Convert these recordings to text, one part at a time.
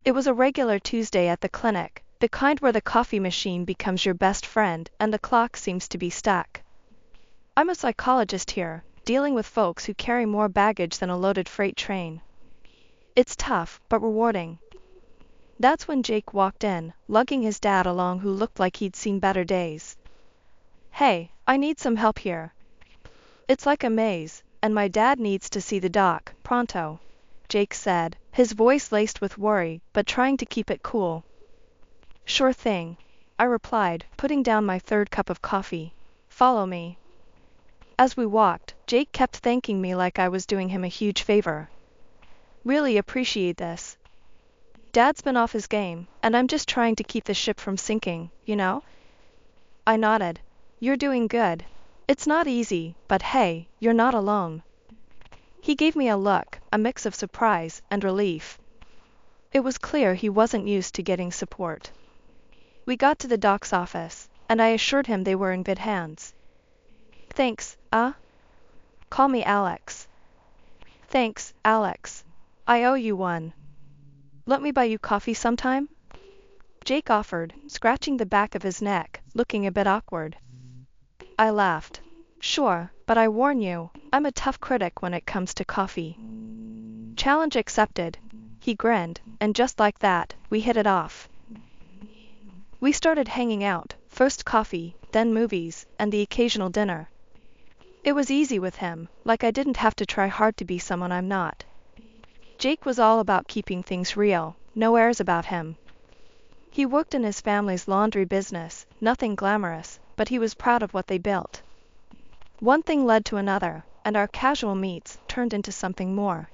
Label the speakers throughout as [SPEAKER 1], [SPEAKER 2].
[SPEAKER 1] It was a regular Tuesday at the clinic, the kind where the coffee machine becomes your best friend and the clock seems to be stuck. I'm a psychologist here, dealing with folks who carry more baggage than a loaded freight train. It's tough, but rewarding. That's when Jake walked in, lugging his dad along who looked like he'd seen better days. Hey, I need some help here. It's like a maze, and my dad needs to see the doc, pronto, Jake said, his voice laced with worry, but trying to keep it cool. Sure thing, I replied, putting down my third cup of coffee. Follow me. As we walked, Jake kept thanking me like I was doing him a huge favor. Really appreciate this. Dad's been off his game, and I'm just trying to keep the ship from sinking, you know? I nodded. You're doing good. It's not easy, but hey, you're not alone. He gave me a look, a mix of surprise and relief. It was clear he wasn't used to getting support. We got to the doc's office, and I assured him they were in good hands. Thanks, Call me Alex. Thanks, Alex. I owe you one. Let me buy you coffee sometime? Jake offered, scratching the back of his neck, looking a bit awkward. I laughed. Sure, but I warn you, I'm a tough critic when it comes to coffee. Challenge accepted. He grinned, and just like that, we hit it off. We started hanging out, first coffee, then movies, and the occasional dinner. It was easy with him, like I didn't have to try hard to be someone I'm not. Jake was all about keeping things real, no airs about him. He worked in his family's laundry business, nothing glamorous, but he was proud of what they built. One thing led to another, and our casual meets turned into something more.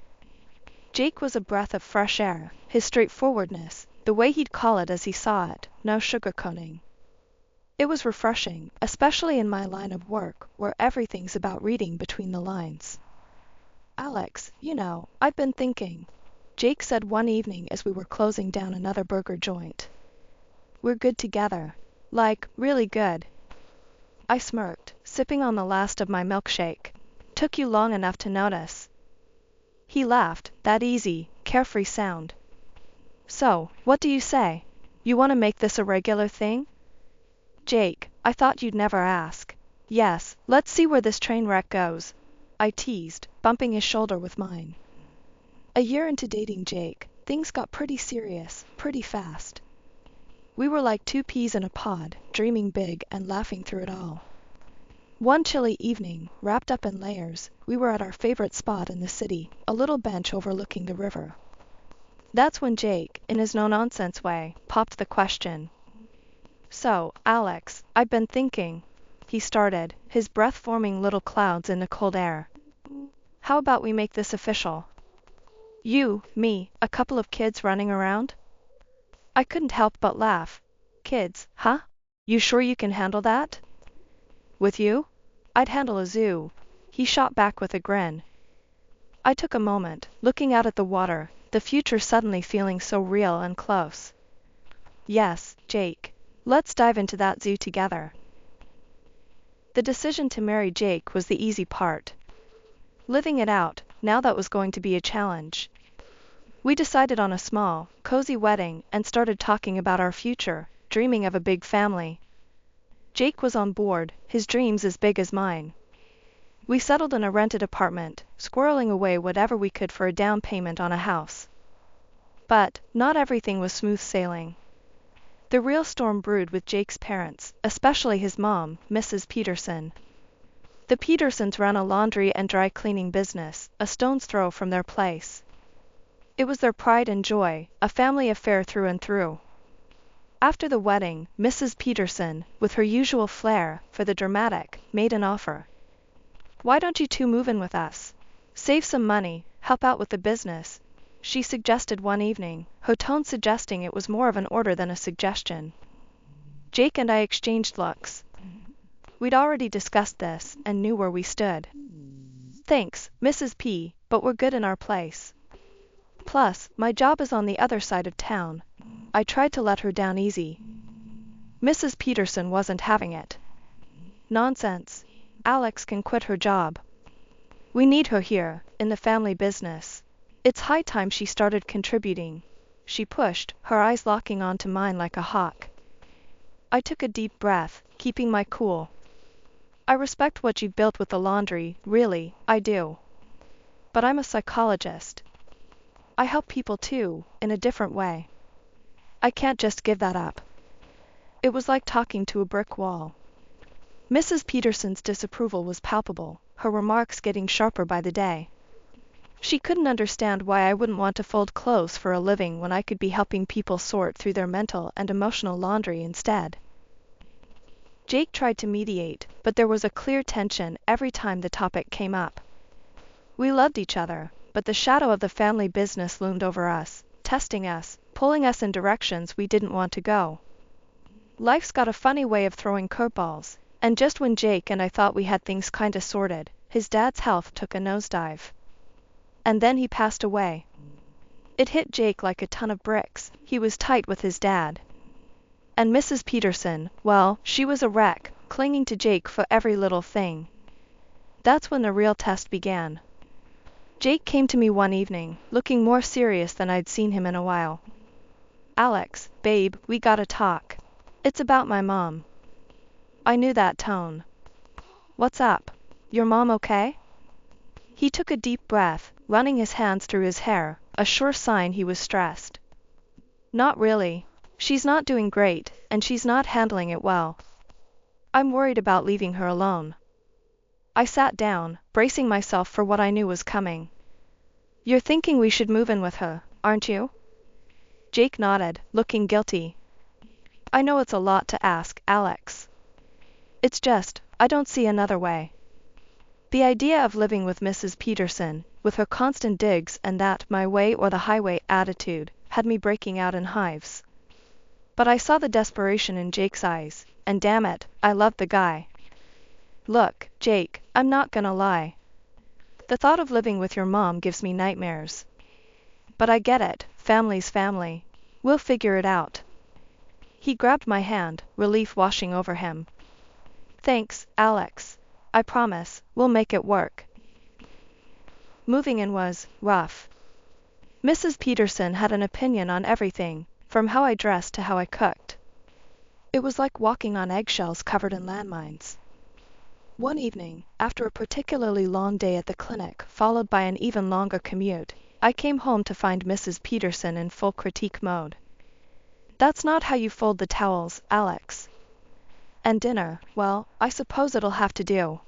[SPEAKER 1] Jake was a breath of fresh air, his straightforwardness, the way he'd call it as he saw it, no sugarcoating. It was refreshing, especially in my line of work, where everything's about reading between the lines. Alex, I've been thinking, Jake said one evening as we were closing down another burger joint. We're good together. Like, really good. I smirked, sipping on the last of my milkshake. Took you long enough to notice. He laughed, that easy, carefree sound. So, what do you say? You want to make this a regular thing? Jake, I thought you'd never ask. Yes, let's see where this train wreck goes, I teased, bumping his shoulder with mine. A year into dating Jake, things got pretty serious, pretty fast. We were like two peas in a pod, dreaming big and laughing through it all. One chilly evening, wrapped up in layers, we were at our favorite spot in the city, a little bench overlooking the river. That's when Jake, in his no-nonsense way, popped the question. So, Alex, I've been thinking, he started, his breath forming little clouds in the cold air. How about we make this official? You, me, a couple of kids running around? I couldn't help but laugh. Kids, huh? You sure you can handle that? With you? I'd handle a zoo, he shot back with a grin. I took a moment, looking out at the water, the future suddenly feeling so real and close. Yes, Jake. Let's dive into that zoo together. The decision to marry Jake was the easy part. Living it out, now that was going to be a challenge. We decided on a small, cozy wedding and started talking about our future, dreaming of a big family. Jake was on board, his dreams as big as mine. We settled in a rented apartment, squirreling away whatever we could for a down payment on a house. But not everything was smooth sailing. The real storm brewed with Jake's parents, especially his mom, Mrs. Peterson. The Petersons ran a laundry and dry cleaning business, a stone's throw from their place. It was their pride and joy, a family affair through and through. After the wedding, Mrs. Peterson, with her usual flair for the dramatic, made an offer. Why don't you two move in with us? Save some money, help out with the business, she suggested one evening, her tone suggesting it was more of an order than a suggestion. Jake and I exchanged looks. We'd already discussed this and knew where we stood. Thanks, Mrs. P, but we're good in our place. Plus, my job is on the other side of town. I tried to let her down easy. Mrs. Peterson wasn't having it. Nonsense. Alex can quit her job. We need her here, in the family business. It's high time she started contributing. she pushed, her eyes locking onto mine like a hawk. I took a deep breath, keeping my cool. I respect what you've built with the laundry, really, I do. But I'm a psychologist. I help people too, in a different way. I can't just give that up. It was like talking to a brick wall. Mrs. Peterson's disapproval was palpable, her remarks getting sharper by the day. She couldn't understand why I wouldn't want to fold clothes for a living when I could be helping people sort through their mental and emotional laundry instead. Jake tried to mediate, but there was a clear tension every time the topic came up. We loved each other, but the shadow of the family business loomed over us, testing us, pulling us in directions we didn't want to go. Life's got a funny way of throwing curveballs, and just when Jake and I thought we had things kinda sorted, his dad's health took a nosedive. And then he passed away. It hit Jake like a ton of bricks. He was tight with his dad. And Mrs. Peterson, well, she was a wreck, clinging to Jake for every little thing. That's when the real test began. Jake came to me one evening, looking more serious than I'd seen him in a while. "Alex, babe, we gotta talk. It's about my mom." I knew that tone. "What's up? Your mom okay?" He took a deep breath, running his hands through his hair, a sure sign he was stressed. "Not really. She's not doing great, and she's not handling it well. I'm worried about leaving her alone." I sat down, bracing myself for what I knew was coming. "You're thinking we should move in with her, aren't you?" Jake nodded, looking guilty. "I know it's a lot to ask, Alex. It's just, I don't see another way." The idea of living with Mrs. Peterson, with her constant digs and that my way or the highway attitude, had me breaking out in hives. But I saw the desperation in Jake's eyes, and damn it, I loved the guy. "Look, Jake, I'm not gonna lie. The thought of living with your mom gives me nightmares. But I get it, family's family. We'll figure it out." He grabbed my hand, relief washing over him. "Thanks, Alex. I promise, we'll make it work." Moving in was rough. Mrs. Peterson had an opinion on everything, from how I dressed to how I cooked. It was like walking on eggshells covered in landmines. One evening, after a particularly long day at the clinic followed by an even longer commute, I came home to find Mrs. Peterson in full critique mode. "That's not how you fold the towels, Alex. And dinner, well, I suppose it'll have to do."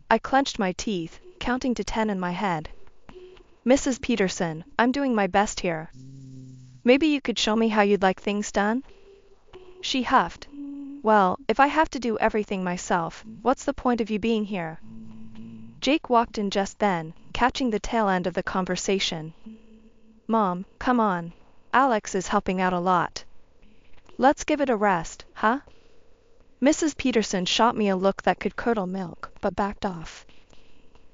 [SPEAKER 1] I clenched my teeth, counting to 10 in my head. "Mrs. Peterson, I'm doing my best here. Maybe you could show me how you'd like things done?" She huffed. "Well, if I have to do everything myself, what's the point of you being here?" Jake walked in just then, catching the tail end of the conversation. "Mom, come on. Alex is helping out a lot. Let's give it a rest, huh?" Mrs. Peterson shot me a look that could curdle milk, but backed off.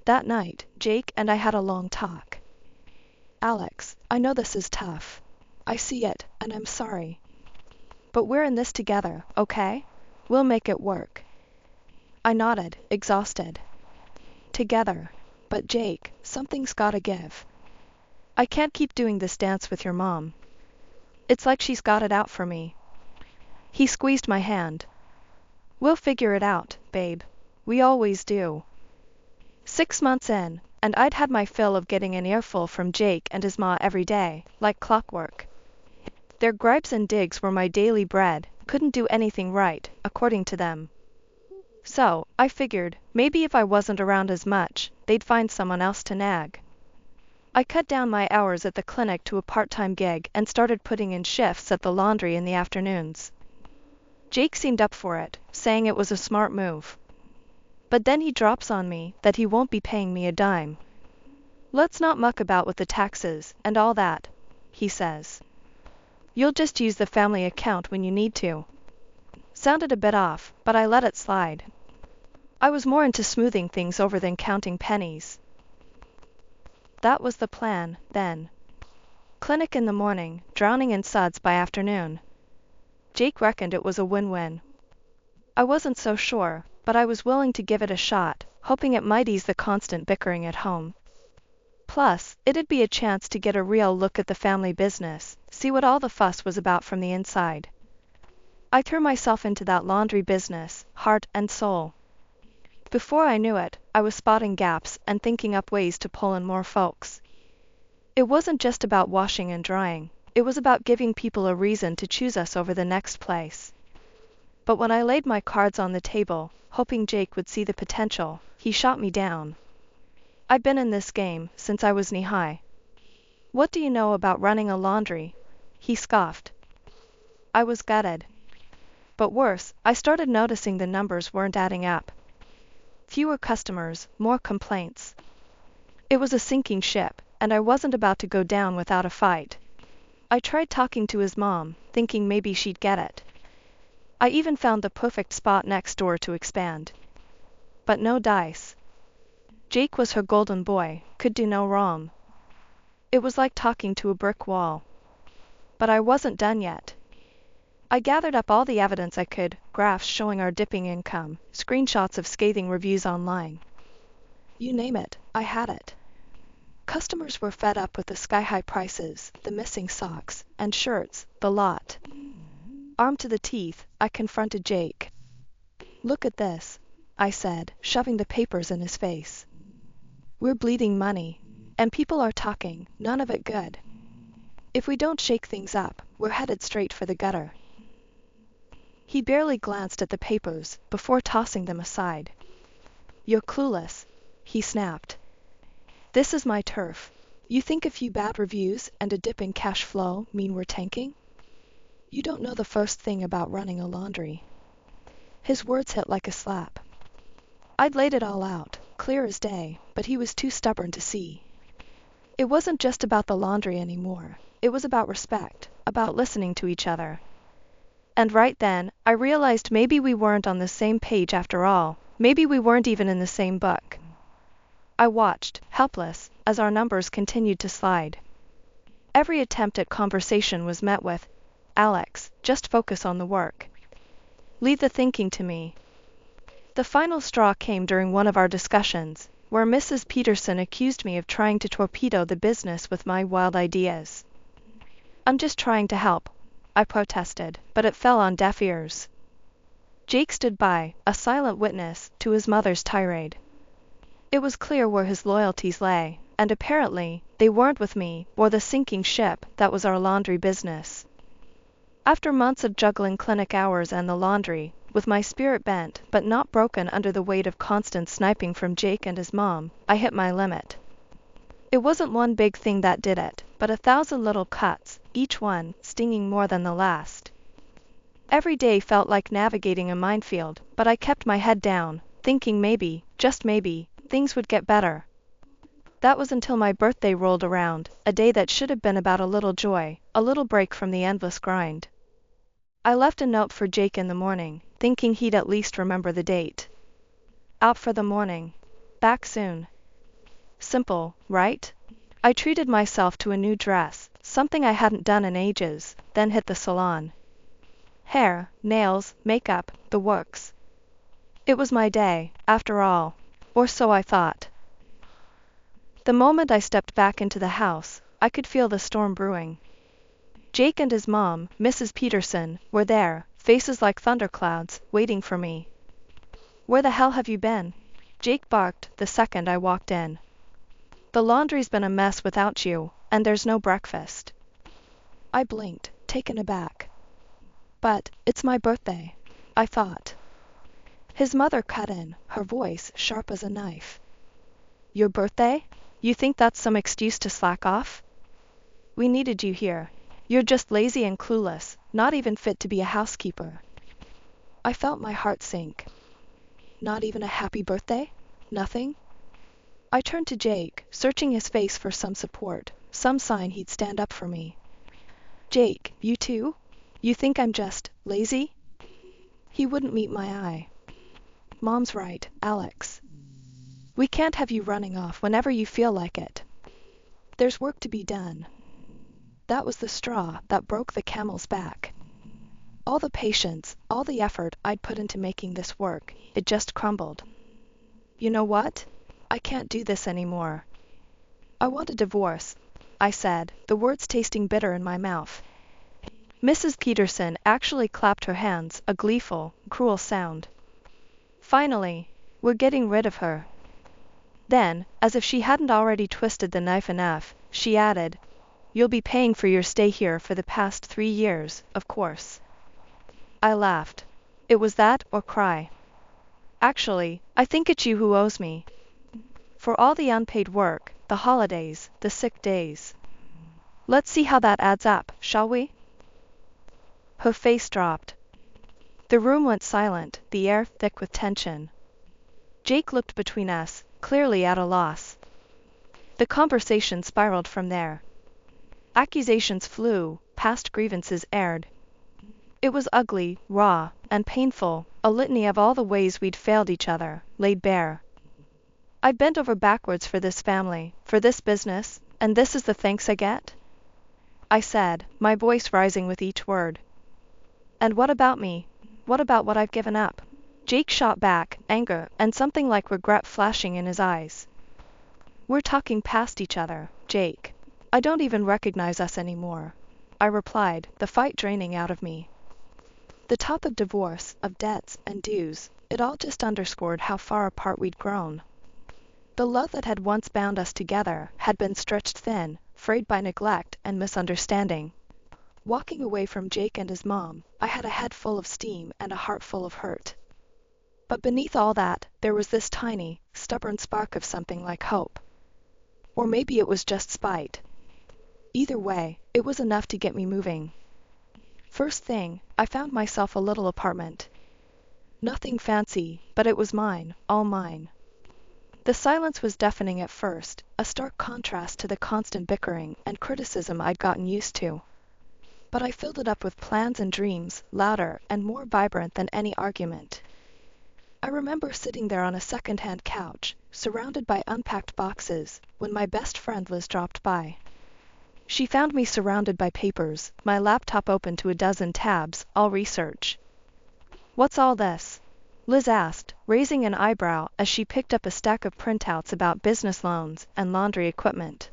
[SPEAKER 1] That night, Jake and I had a long talk. "Alex, I know this is tough. I see it, and I'm sorry. But we're in this together, okay? We'll make it work." I nodded, exhausted. "Together. But Jake, something's gotta give. I can't keep doing this dance with your mom. It's like she's got it out for me." He squeezed my hand. "We'll figure it out, babe. We always do." 6 months in, and I'd had my fill of getting an earful from Jake and his ma every day, like clockwork. Their gripes and digs were my daily bread, couldn't do anything right, according to them. So, I figured, maybe if I wasn't around as much, they'd find someone else to nag. I cut down my hours at the clinic to a part-time gig and started putting in shifts at the laundry in the afternoons. Jake seemed up for it, saying it was a smart move. But then he drops on me that he won't be paying me a dime. "Let's not muck about with the taxes and all that," he says. "You'll just use the family account when you need to." Sounded a bit off, but I let it slide. I was more into smoothing things over than counting pennies. That was the plan, then. Clinic in the morning, drowning in suds by afternoon. Jake reckoned it was a win-win. I wasn't so sure, but I was willing to give it a shot, hoping it might ease the constant bickering at home. Plus, it'd be a chance to get a real look at the family business, see what all the fuss was about from the inside. I threw myself into that laundry business, heart and soul. Before I knew it, I was spotting gaps and thinking up ways to pull in more folks. It wasn't just about washing and drying, it was about giving people a reason to choose us over the next place. But when I laid my cards on the table, hoping Jake would see the potential, he shot me down. I'd been in this game since I was knee-high. What do you know about running a laundry? He scoffed. I was gutted. But worse, I started noticing the numbers weren't adding up. Fewer customers, more complaints. It was a sinking ship, and I wasn't about to go down without a fight. I tried talking to his mom, thinking maybe she'd get it. I even found the perfect spot next door to expand. But no dice. Jake was her golden boy, could do no wrong. It was like talking to a brick wall. But I wasn't done yet. I gathered up all the evidence I could, graphs showing our dipping income, screenshots of scathing reviews online. You name it, I had it. Customers were fed up with the sky-high prices, the missing socks, and shirts, the lot. Armed to the teeth, I confronted Jake. Look at this, I said, shoving the papers in his face. We're bleeding money, and people are talking, none of it good. If we don't shake things up, we're headed straight for the gutter. He barely glanced at the papers before tossing them aside. You're clueless, he snapped. This is my turf. You think a few bad reviews and a dip in cash flow mean we're tanking? You don't know the first thing about running a laundry. His words hit like a slap. I'd laid it all out, clear as day, but he was too stubborn to see. It wasn't just about the laundry anymore. It was about respect, about listening to each other. And right then, I realized maybe we weren't on the same page after all. Maybe we weren't even in the same book. I watched, helpless, as our numbers continued to slide. Every attempt at conversation was met with, Alex, just focus on the work. Leave the thinking to me. The final straw came during one of our discussions, where Mrs. Peterson accused me of trying to torpedo the business with my wild ideas. I'm just trying to help, I protested, but it fell on deaf ears. Jake stood by, a silent witness to his mother's tirade. It was clear where his loyalties lay, and apparently, they weren't with me or the sinking ship that was our laundry business. After months of juggling clinic hours and the laundry, with my spirit bent but not broken under the weight of constant sniping from Jake and his mom, I hit my limit. It wasn't one big thing that did it, but 1,000 little cuts, each one stinging more than the last. Every day felt like navigating a minefield, but I kept my head down, thinking maybe, just maybe, things would get better. That was until my birthday rolled around, a day that should have been about a little joy, a little break from the endless grind. I left a note for Jake in the morning, thinking he'd at least remember the date. Out for the morning. Back soon. Simple, right? I treated myself to a new dress, something I hadn't done in ages, then hit the salon. Hair, nails, makeup, the works. It was my day, after all. Or so I thought. The moment I stepped back into the house, I could feel the storm brewing. Jake and his mom, Mrs. Peterson, were there, faces like thunderclouds, waiting for me. Where the hell have you been? Jake barked the second I walked in. The laundry's been a mess without you, and there's no breakfast. I blinked, taken aback. But, it's my birthday, I thought. His mother cut in, her voice sharp as a knife. Your birthday? You think that's some excuse to slack off? We needed you here. You're just lazy and clueless, not even fit to be a housekeeper. I felt my heart sink. Not even a happy birthday? Nothing? I turned to Jake, searching his face for some support, some sign he'd stand up for me. Jake, you too? You think I'm just lazy? He wouldn't meet my eye. Mom's right, Alex. We can't have you running off whenever you feel like it. There's work to be done. That was the straw that broke the camel's back. All the patience, all the effort I'd put into making this work, it just crumbled. You know what? I can't do this anymore. I want a divorce, I said, the words tasting bitter in my mouth. Mrs. Peterson actually clapped her hands, a gleeful, cruel sound. Finally, we're getting rid of her. Then, as if she hadn't already twisted the knife enough, she added, "You'll be paying for your stay here for the past 3 years, of course." I laughed. It was that or cry. Actually, I think it's you who owes me. For all the unpaid work, the holidays, the sick days. Let's see how that adds up, shall we? Her face dropped. The room went silent, the air thick with tension. Jake looked between us, clearly at a loss. The conversation spiraled from there. Accusations flew, past grievances aired. It was ugly, raw, and painful, a litany of all the ways we'd failed each other, laid bare. I bent over backwards for this family, for this business, and this is the thanks I get? I said, my voice rising with each word. And what about me? What about what I've given up? Jake shot back, anger and something like regret flashing in his eyes. We're talking past each other, Jake. I don't even recognize us anymore, I replied, the fight draining out of me. The talk of divorce, of debts and dues, it all just underscored how far apart we'd grown. The love that had once bound us together had been stretched thin, frayed by neglect and misunderstanding. Walking away from Jake and his mom, I had a head full of steam and a heart full of hurt. But beneath all that, there was this tiny, stubborn spark of something like hope. Or maybe it was just spite. Either way, it was enough to get me moving. First thing, I found myself a little apartment. Nothing fancy, but it was mine, all mine. The silence was deafening at first, a stark contrast to the constant bickering and criticism I'd gotten used to. But I filled it up with plans and dreams, louder and more vibrant than any argument. I remember sitting there on a second-hand couch, surrounded by unpacked boxes, when my best friend Liz dropped by. She found me surrounded by papers, my laptop open to a dozen tabs, all research. "What's all this?" Liz asked, raising an eyebrow as she picked up a stack of printouts about business loans and laundry equipment.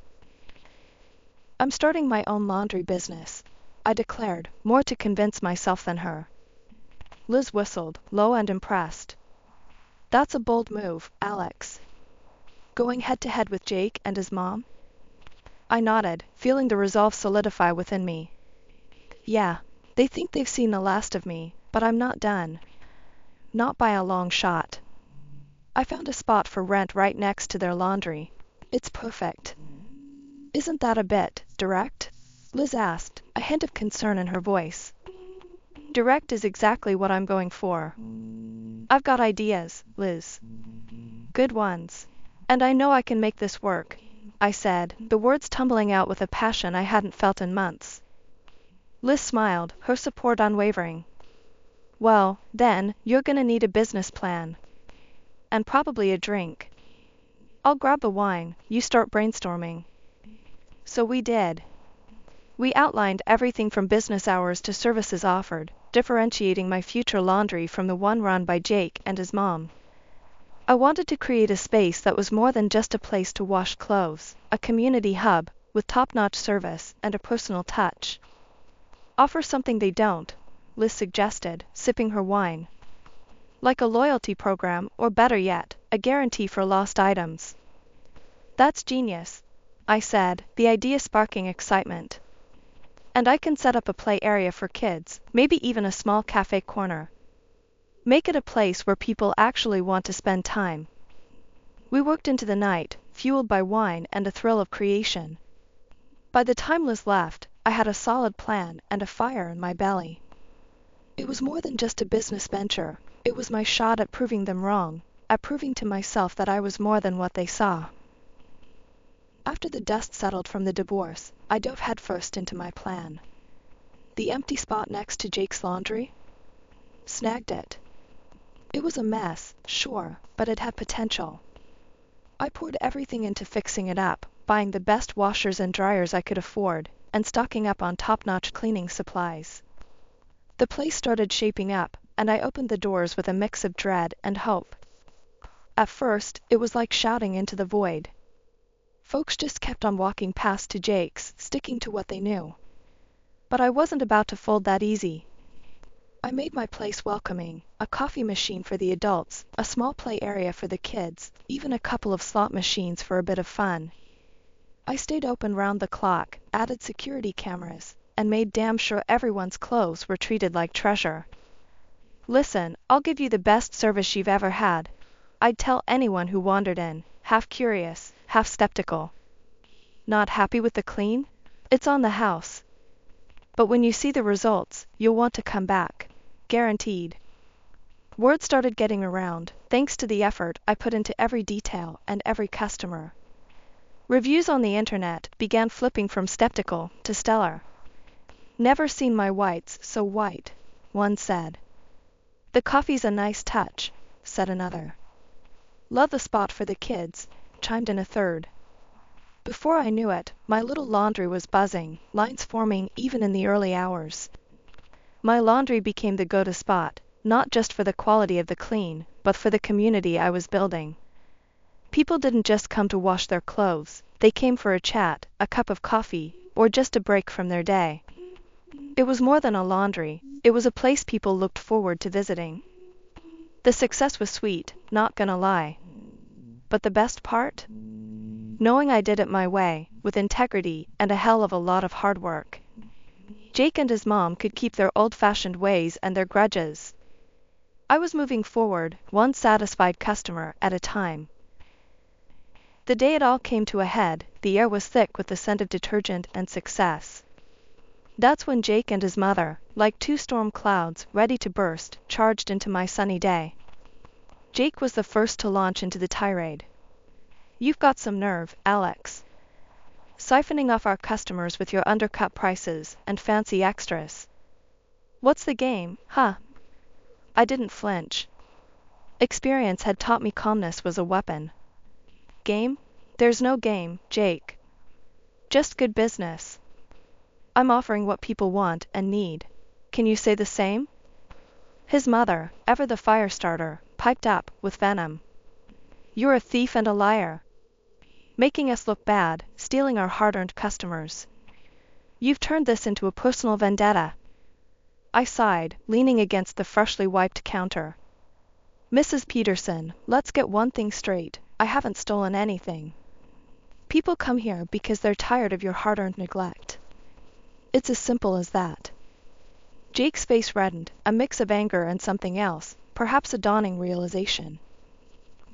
[SPEAKER 1] "I'm starting my own laundry business," I declared, more to convince myself than her. Liz whistled, low and impressed. "That's a bold move, Alex. Going head-to-head with Jake and his mom?" I nodded, feeling the resolve solidify within me. "Yeah, they think they've seen the last of me, but I'm not done. Not by a long shot. I found a spot for rent right next to their laundry. It's perfect." "Isn't that a bit direct?" Liz asked, a hint of concern in her voice. "Direct is exactly what I'm going for. I've got ideas, Liz. Good ones. And I know I can make this work," I said, the words tumbling out with a passion I hadn't felt in months. Liz smiled, her support unwavering. "Well, then, you're gonna need a business plan. And probably a drink. I'll grab the wine, you start brainstorming." So we did. We outlined everything from business hours to services offered, differentiating my future laundry from the one run by Jake and his mom. I wanted to create a space that was more than just a place to wash clothes, a community hub, with top-notch service and a personal touch. "Offer something they don't," Liz suggested, sipping her wine. "Like a loyalty program, or better yet, a guarantee for lost items." "That's genius," I said, the idea sparking excitement. "And I can set up a play area for kids, maybe even a small cafe corner. Make it a place where people actually want to spend time." We worked into the night, fueled by wine and a thrill of creation. By the time Liz left, I had a solid plan and a fire in my belly. It was more than just a business venture, it was my shot at proving them wrong, at proving to myself that I was more than what they saw. After the dust settled from the divorce, I dove headfirst into my plan. The empty spot next to Jake's laundry? Snagged it. It was a mess, sure, but it had potential. I poured everything into fixing it up, buying the best washers and dryers I could afford, and stocking up on top-notch cleaning supplies. The place started shaping up, and I opened the doors with a mix of dread and hope. At first, it was like shouting into the void. Folks just kept on walking past to Jake's, sticking to what they knew. But I wasn't about to fold that easy. I made my place welcoming, a coffee machine for the adults, a small play area for the kids, even a couple of slot machines for a bit of fun. I stayed open round the clock, added security cameras, and made damn sure everyone's clothes were treated like treasure. Listen, I'll give you the best service you've ever had. I'd tell anyone who wandered in, half curious, half skeptical. Not happy with the clean? It's on the house. But when you see the results, you'll want to come back. Guaranteed. Word started getting around, thanks to the effort I put into every detail and every customer. Reviews on the internet began flipping from skeptical to stellar. Never seen my whites so white, one said. The coffee's a nice touch, said another. Love the spot for the kids, chimed in a third. Before I knew it, my little laundry was buzzing, lines forming even in the early hours. My laundry became the go-to spot, not just for the quality of the clean, but for the community I was building. People didn't just come to wash their clothes, they came for a chat, a cup of coffee, or just a break from their day. It was more than a laundry, it was a place people looked forward to visiting. The success was sweet, not gonna lie. But the best part? Knowing I did it my way, with integrity and a hell of a lot of hard work. Jake and his mom could keep their old-fashioned ways and their grudges. I was moving forward, one satisfied customer at a time. The day it all came to a head, the air was thick with the scent of detergent and success. That's when Jake and his mother, like two storm clouds ready to burst, charged into my sunny day. Jake was the first to launch into the tirade. You've got some nerve, Alex. Siphoning off our customers with your undercut prices and fancy extras. What's the game, huh? I didn't flinch. Experience had taught me calmness was a weapon. Game? There's no game, Jake. Just good business. I'm offering what people want and need. Can you say the same? His mother, ever the fire starter, piped up with venom. You're a thief and a liar. Making us look bad, stealing our hard-earned customers. You've turned this into a personal vendetta. I sighed, leaning against the freshly wiped counter. Mrs. Peterson, let's get one thing straight, I haven't stolen anything. People come here because they're tired of your hard-earned neglect. It's as simple as that. Jake's face reddened, a mix of anger and something else, perhaps a dawning realization.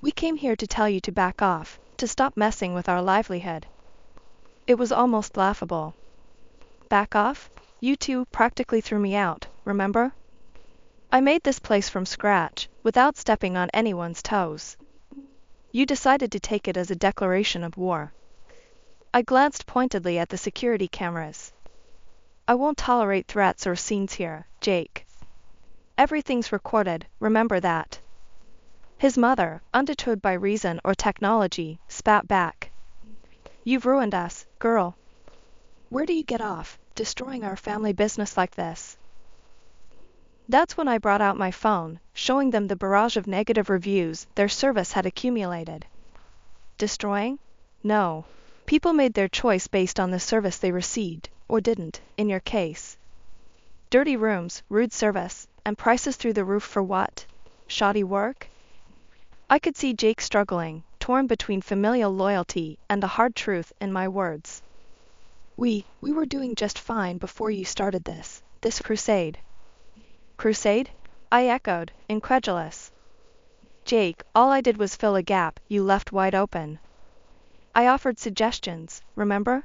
[SPEAKER 1] We came here to tell you to back off, to stop messing with our livelihood. It was almost laughable. Back off? You two practically threw me out, remember? I made this place from scratch, without stepping on anyone's toes. You decided to take it as a declaration of war. I glanced pointedly at the security cameras. I won't tolerate threats or scenes here, Jake. Everything's recorded, remember that. His mother, undeterred by reason or technology, spat back. You've ruined us, girl. Where do you get off, destroying our family business like this? That's when I brought out my phone, showing them the barrage of negative reviews their service had accumulated. Destroying? No. People made their choice based on the service they received, or didn't, in your case. Dirty rooms, rude service, and prices through the roof for what? Shoddy work? I could see Jake struggling, torn between familial loyalty and the hard truth in my words. We were doing just fine before you started this crusade. Crusade? I echoed, incredulous. Jake, all I did was fill a gap you left wide open. I offered suggestions, remember?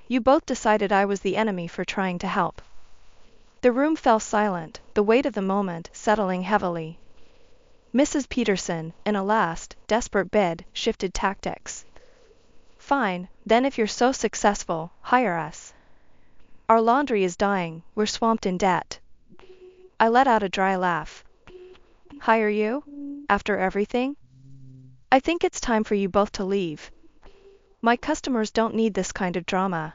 [SPEAKER 1] You both decided I was the enemy for trying to help. The room fell silent, the weight of the moment settling heavily. Mrs. Peterson, in a last, desperate bid, shifted tactics. Fine, then if you're so successful, hire us. Our laundry is dying, we're swamped in debt. I let out a dry laugh. Hire you? After everything? I think it's time for you both to leave. My customers don't need this kind of drama.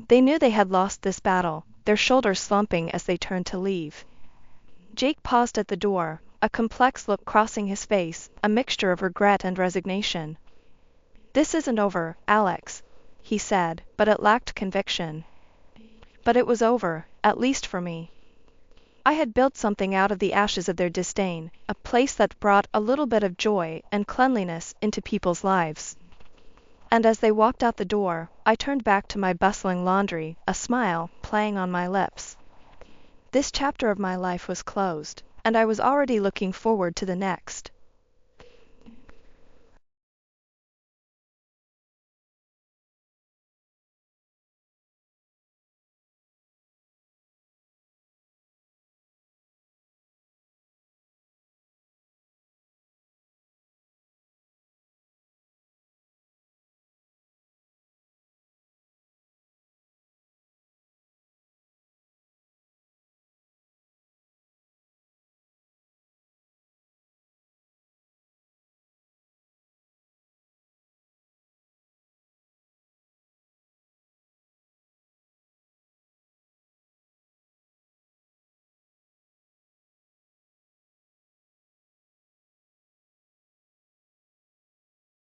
[SPEAKER 1] They knew they had lost this battle, their shoulders slumping as they turned to leave. Jake paused at the door, a complex look crossing his face, a mixture of regret and resignation. "This isn't over, Alex," he said, but it lacked conviction. But it was over, at least for me. I had built something out of the ashes of their disdain, a place that brought a little bit of joy and cleanliness into people's lives. And as they walked out the door, I turned back to my bustling laundry, a smile playing on my lips. This chapter of my life was closed, and I was already looking forward to the next.